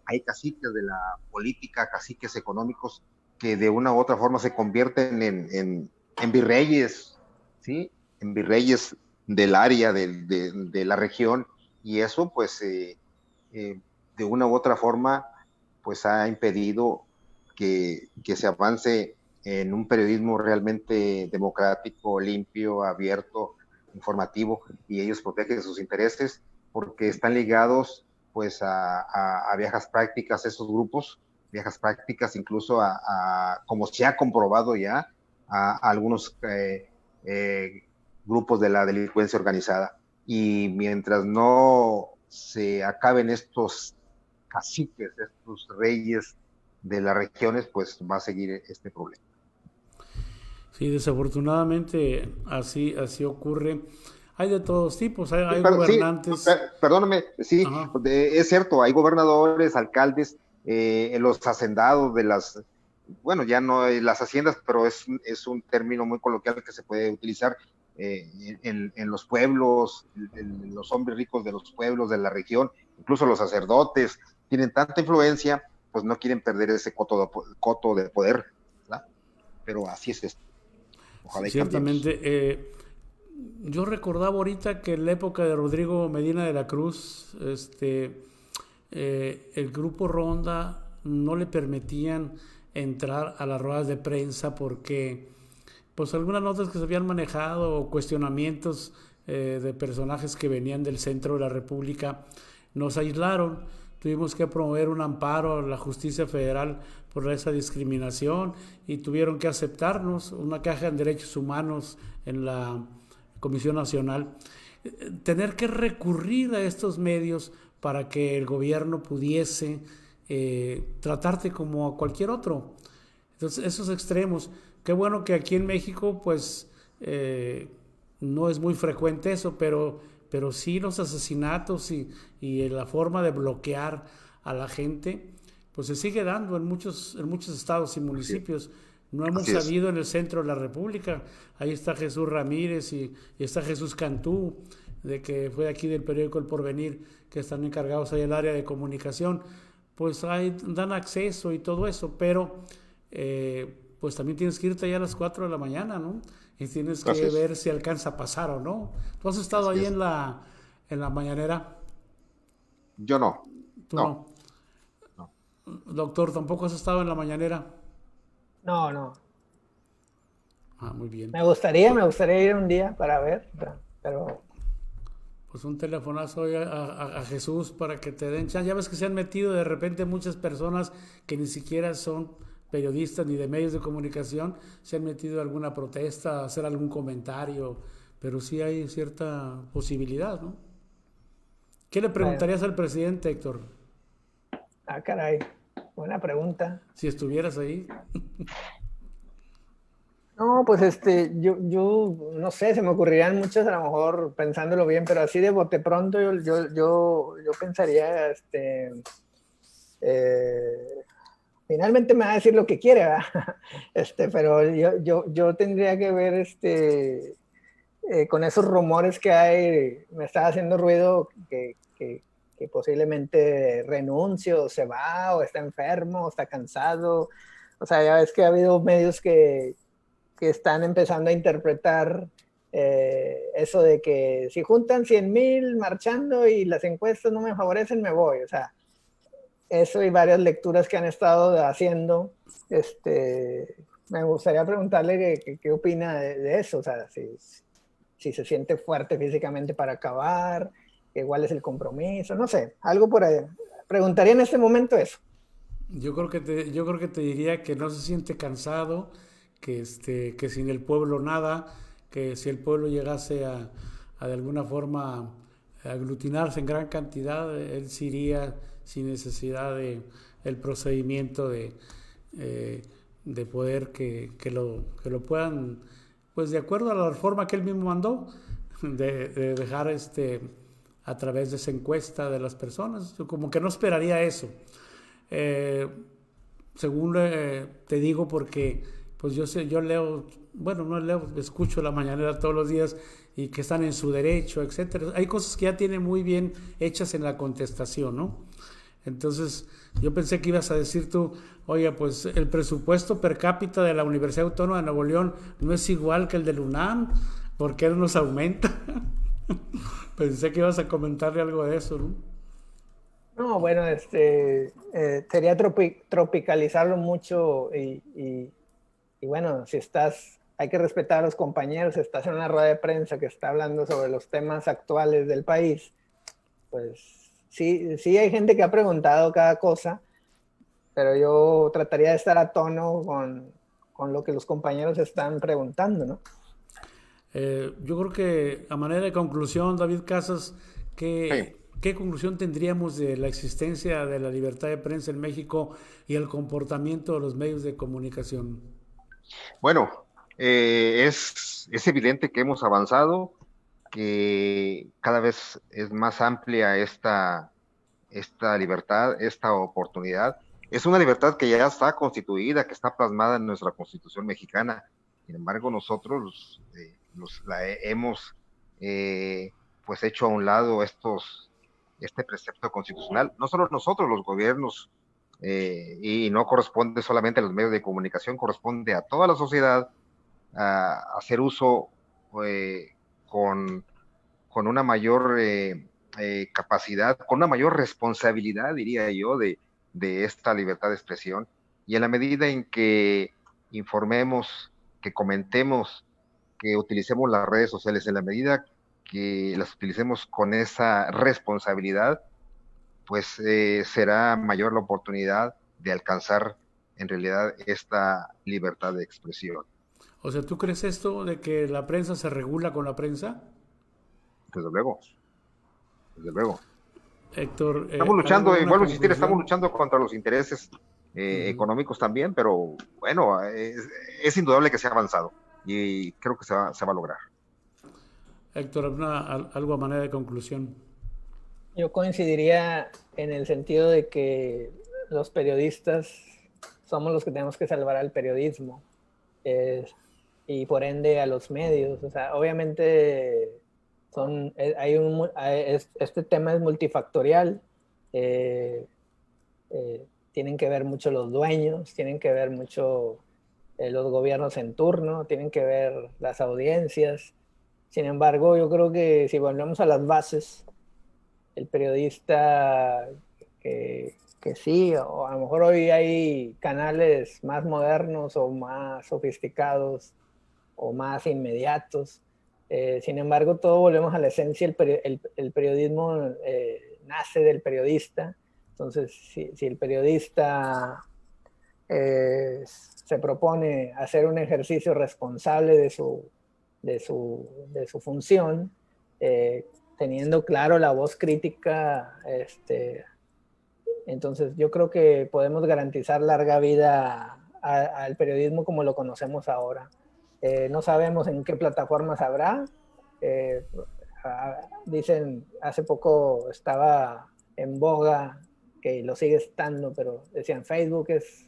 hay caciques de la política, caciques económicos que de una u otra forma se convierten en virreyes, ¿sí? En virreyes del área, de la región, y eso pues de una u otra forma pues ha impedido que se avance en un periodismo realmente democrático, limpio, abierto, informativo, y ellos protegen sus intereses porque están ligados pues a viejas prácticas, esos grupos, viejas prácticas incluso como se ha comprobado ya, a algunos grupos de la delincuencia organizada. Y mientras no se acaben estos caciques, estos reyes de las regiones, pues va a seguir este problema. Sí, desafortunadamente así ocurre. Hay de todos tipos, hay Sí, gobernantes. perdóname, sí, Ajá. es cierto, hay gobernadores, alcaldes, los hacendados de las, bueno, ya no hay las haciendas, pero es un término muy coloquial que se puede utilizar en los pueblos, en los hombres ricos de los pueblos, de la región, incluso los sacerdotes, tienen tanta influencia, pues no quieren perder ese coto de poder, ¿verdad? Pero así es esto. Ojalá y cambiemos. Ciertamente. Yo recordaba ahorita que en la época de Rodrigo Medina de la Cruz, el grupo Ronda no le permitían entrar a las ruedas de prensa porque pues algunas notas que se habían manejado o cuestionamientos de personajes que venían del centro de la República nos aislaron. Tuvimos que promover un amparo a la justicia federal por esa discriminación y tuvieron que aceptarnos una queja en derechos humanos en la Comisión Nacional. Tener que recurrir a estos medios para que el gobierno pudiese tratarte como a cualquier otro. Entonces, esos extremos. Qué bueno que aquí en México, pues, no es muy frecuente eso, pero sí los asesinatos y la forma de bloquear a la gente, pues se sigue dando en muchos estados y municipios. No hemos sabido en el centro de la República. Ahí está Jesús Ramírez y está Jesús Cantú, de que fue aquí del periódico El Porvenir, que están encargados ahí del área de comunicación. Pues ahí dan acceso y todo eso, pero pues también tienes que irte allá a las 4 de la mañana, ¿no? Y tienes que ver si alcanza a pasar o no. ¿Tú has estado ahí en la mañanera? Yo no. ¿Tú no? Doctor, ¿tampoco has estado en la mañanera? No. Ah, muy bien. Me gustaría ir un día para ver, pero... Pues un telefonazo a Jesús para que te den chance. Ya ves que se han metido de repente muchas personas que ni siquiera son periodistas ni de medios de comunicación, se han metido a alguna protesta, a hacer algún comentario, pero sí hay cierta posibilidad, ¿no? ¿Qué le preguntarías al presidente, Héctor? Ah, caray, buena pregunta. Si estuvieras ahí. No, pues yo no sé, se me ocurrirían muchas a lo mejor pensándolo bien, pero así de bote pronto yo pensaría, finalmente me va a decir lo que quiere, ¿verdad? Pero yo tendría que ver, con esos rumores que hay, me está haciendo ruido que posiblemente renuncie o se va, o está enfermo, o está cansado. O sea, ya ves que ha habido medios que están empezando a interpretar eso de que si juntan 100,000 marchando y las encuestas no me favorecen, me voy. O sea, eso y varias lecturas que han estado haciendo. Me gustaría preguntarle qué opina de eso. O sea, si se siente fuerte físicamente para acabar, igual es el compromiso, no sé, algo por ahí. Preguntaría en este momento eso. Yo creo que te diría que no se siente cansado, que sin el pueblo nada, que si el pueblo llegase a de alguna forma aglutinarse en gran cantidad, él se iría sin necesidad de el procedimiento de poder que lo puedan, pues de acuerdo a la reforma que él mismo mandó, de dejar a través de esa encuesta de las personas. Yo como que no esperaría eso. Según te digo, porque pues yo leo, bueno, no leo, escucho la mañanera todos los días y que están en su derecho, etcétera. Hay cosas que ya tienen muy bien hechas en la contestación, ¿no? Entonces, yo pensé que ibas a decir tú, oye, pues el presupuesto per cápita de la Universidad Autónoma de Nuevo León no es igual que el del UNAM, ¿por qué no nos aumenta? Pensé que ibas a comentarle algo de eso, ¿no? No, bueno, sería tropicalizarlo mucho y bueno, hay que respetar a los compañeros, si estás en una rueda de prensa que está hablando sobre los temas actuales del país, pues sí hay gente que ha preguntado cada cosa, pero yo trataría de estar a tono con lo que los compañeros están preguntando, ¿no? Yo creo que a manera de conclusión, David Casas, ¿qué conclusión tendríamos de la existencia de la libertad de prensa en México y el comportamiento de los medios de comunicación? Bueno, es evidente que hemos avanzado, que cada vez es más amplia esta libertad, esta oportunidad. Es una libertad que ya está constituida, que está plasmada en nuestra Constitución mexicana. Sin embargo, nosotros la hemos pues hecho a un lado este precepto constitucional. No solo nosotros, los gobiernos, y no corresponde solamente a los medios de comunicación, corresponde a toda la sociedad a hacer uso con una mayor capacidad, con una mayor responsabilidad, diría yo, de esta libertad de expresión. Y en la medida en que informemos, que comentemos, que utilicemos las redes sociales, en la medida que las utilicemos con esa responsabilidad, pues será mayor la oportunidad de alcanzar en realidad esta libertad de expresión. O sea, ¿tú crees esto de que la prensa se regula con la prensa? Desde luego, desde luego. Héctor, estamos luchando, y vuelvo a insistir, conclusión? estamos luchando contra los intereses económicos también, pero bueno, es indudable que se ha avanzado y creo que se va a lograr. Héctor, algo a manera de conclusión. Yo coincidiría en el sentido de que los periodistas somos los que tenemos que salvar al periodismo y por ende a los medios. O sea, obviamente este tema es multifactorial. Tienen que ver mucho los dueños, tienen que ver mucho los gobiernos en turno, tienen que ver las audiencias. Sin embargo, yo creo que si volvemos a las bases, el periodista que sí, o a lo mejor hoy hay canales más modernos o más sofisticados o más inmediatos. Sin embargo, todo volvemos a la esencia. El periodismo nace del periodista. Entonces, si el periodista se propone hacer un ejercicio responsable de su función, teniendo claro la voz crítica, entonces yo creo que podemos garantizar larga vida al periodismo como lo conocemos ahora. No sabemos en qué plataformas habrá. Dicen, hace poco estaba en boga, que lo sigue estando, pero decían Facebook es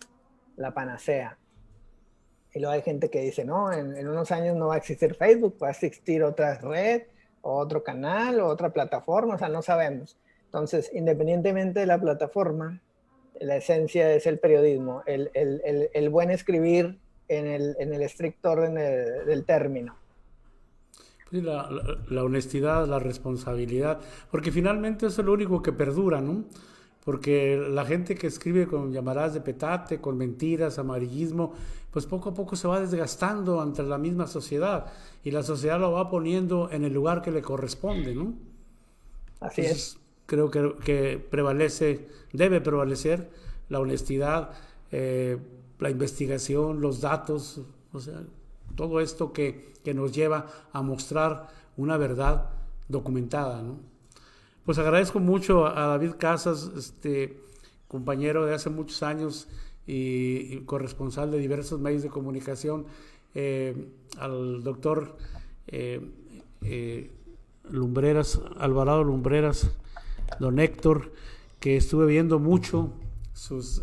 la panacea. Y luego hay gente que dice, no, en unos años no va a existir Facebook, va a existir otra red, o otro canal, o otra plataforma, o sea, no sabemos. Entonces, independientemente de la plataforma, la esencia es el periodismo, el buen escribir en el estricto orden del término. Sí, la honestidad, la responsabilidad, porque finalmente eso es lo único que perdura, ¿no? Porque la gente que escribe con llamadas de petate, con mentiras, amarillismo, pues poco a poco se va desgastando ante la misma sociedad y la sociedad lo va poniendo en el lugar que le corresponde, ¿no? Así Entonces, es. Creo que debe prevalecer la honestidad, la investigación, los datos, o sea, todo esto que nos lleva a mostrar una verdad documentada, ¿no? Pues agradezco mucho a David Casas, compañero de hace muchos años y corresponsal de diversos medios de comunicación, al doctor Lumbreras, Alvarado Lumbreras, don Héctor, que estuve viendo mucho sus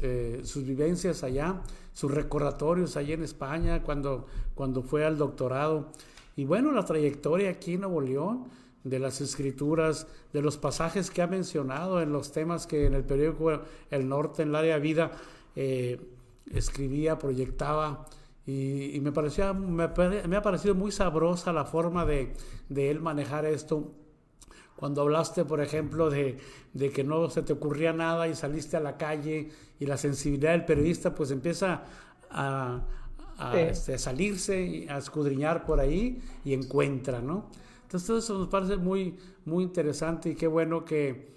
vivencias allá, sus recordatorios allá en España cuando fue al doctorado, y bueno, la trayectoria aquí en Nuevo León, de las escrituras, de los pasajes que ha mencionado en los temas que en el periódico El Norte, en el área Vida, escribía, proyectaba, y me ha parecido muy sabrosa la forma de él manejar esto. Cuando hablaste, por ejemplo, de que no se te ocurría nada y saliste a la calle, y la sensibilidad del periodista pues empieza a salirse, a escudriñar por ahí y encuentra, ¿no? Entonces todo eso nos parece muy, muy interesante, y qué bueno que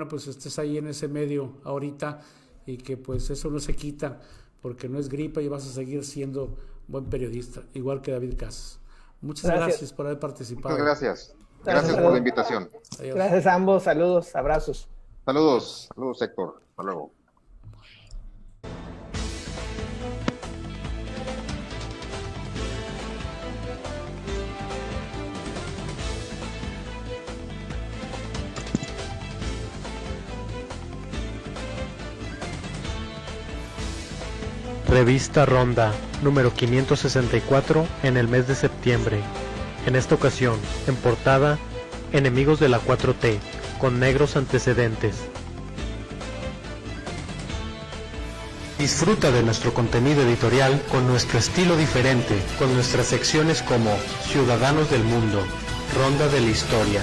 pues estés ahí en ese medio ahorita, y que pues eso no se quita, porque no es gripa y vas a seguir siendo buen periodista, igual que David Casas. Muchas gracias por haber participado. Muchas gracias. Gracias por la invitación. Adiós. Gracias a ambos, saludos, abrazos. Saludos Héctor, hasta luego. Revista Ronda, número 564, en el mes de septiembre. En esta ocasión, en portada, Enemigos de la 4T, con negros antecedentes. Disfruta de nuestro contenido editorial con nuestro estilo diferente, con nuestras secciones como Ciudadanos del Mundo, Ronda de la Historia,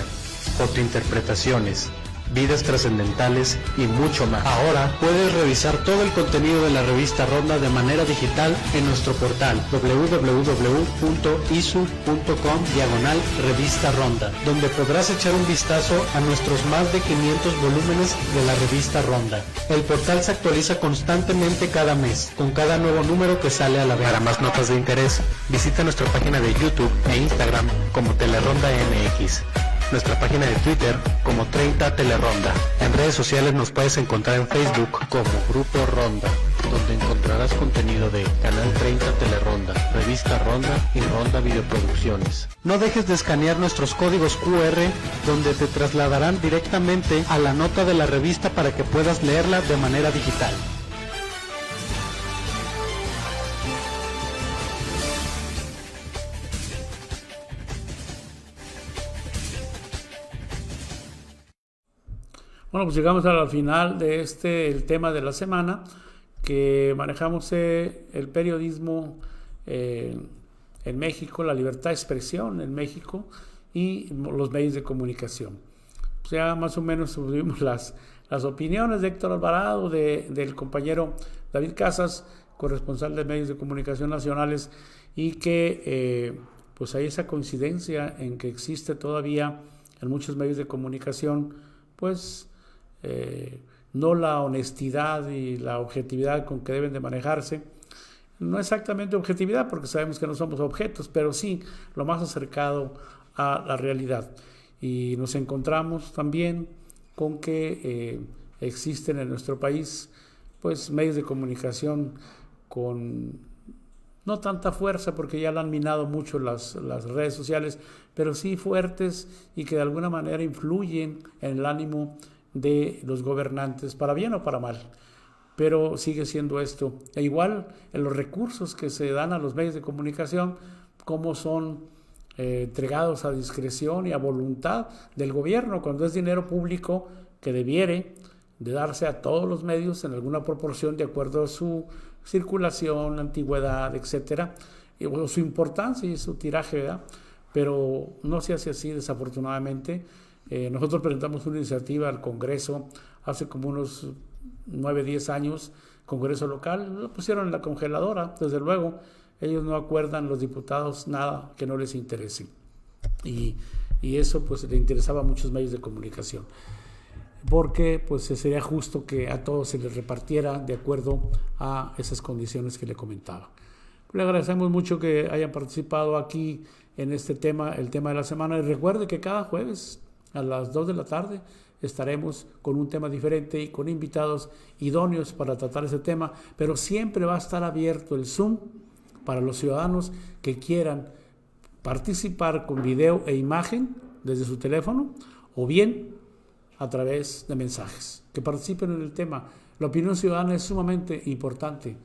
Fotointerpretaciones, vidas trascendentales y mucho más. Ahora puedes revisar todo el contenido de la revista Ronda de manera digital en nuestro portal www.isu.com/revista Ronda, donde podrás echar un vistazo a nuestros más de 500 volúmenes de la revista Ronda. El portal se actualiza constantemente cada mes, con cada nuevo número que sale a la venta. Para más notas de interés, visita nuestra página de YouTube e Instagram como Teleronda MX, nuestra página de Twitter como 30 Teleronda. En redes sociales nos puedes encontrar en Facebook como Grupo Ronda, donde encontrarás contenido de Canal 30 Teleronda, Revista Ronda y Ronda Videoproducciones. No dejes de escanear nuestros códigos QR, donde te trasladarán directamente a la nota de la revista para que puedas leerla de manera digital. Bueno, pues llegamos al final de el tema de la semana, que manejamos el periodismo en México, la libertad de expresión en México y los medios de comunicación. O sea, más o menos tuvimos las opiniones de Héctor Alvarado, del compañero David Casas, corresponsal de medios de comunicación nacionales, y que pues hay esa coincidencia en que existe todavía en muchos medios de comunicación, pues no la honestidad y la objetividad con que deben de manejarse. No exactamente objetividad, porque sabemos que no somos objetos, pero sí lo más acercado a la realidad. Y nos encontramos también con que existen en nuestro país pues medios de comunicación con no tanta fuerza, porque ya la han minado mucho las redes sociales, pero sí fuertes y que de alguna manera influyen en el ánimo de los gobernantes, para bien o para mal, pero sigue siendo esto. E igual en los recursos que se dan a los medios de comunicación, cómo son entregados a discreción y a voluntad del gobierno, cuando es dinero público que debiere de darse a todos los medios en alguna proporción de acuerdo a su circulación, antigüedad, etcétera, o su importancia y su tiraje, ¿verdad? Pero no se hace así, desafortunadamente. Nosotros presentamos una iniciativa al Congreso hace como unos 9-10 años, Congreso local, lo pusieron en la congeladora, desde luego. Ellos no acuerdan, los diputados, nada que no les interese. Y eso pues le interesaba a muchos medios de comunicación, porque pues sería justo que a todos se les repartiera de acuerdo a esas condiciones que le comentaba. Le agradecemos mucho que hayan participado aquí en este tema, el tema de la semana. Y recuerde que cada jueves a las 2 de la tarde estaremos con un tema diferente y con invitados idóneos para tratar ese tema, pero siempre va a estar abierto el Zoom para los ciudadanos que quieran participar con video e imagen desde su teléfono o bien a través de mensajes, que participen en el tema. La opinión ciudadana es sumamente importante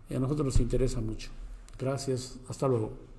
y a nosotros nos interesa mucho. Gracias, hasta luego.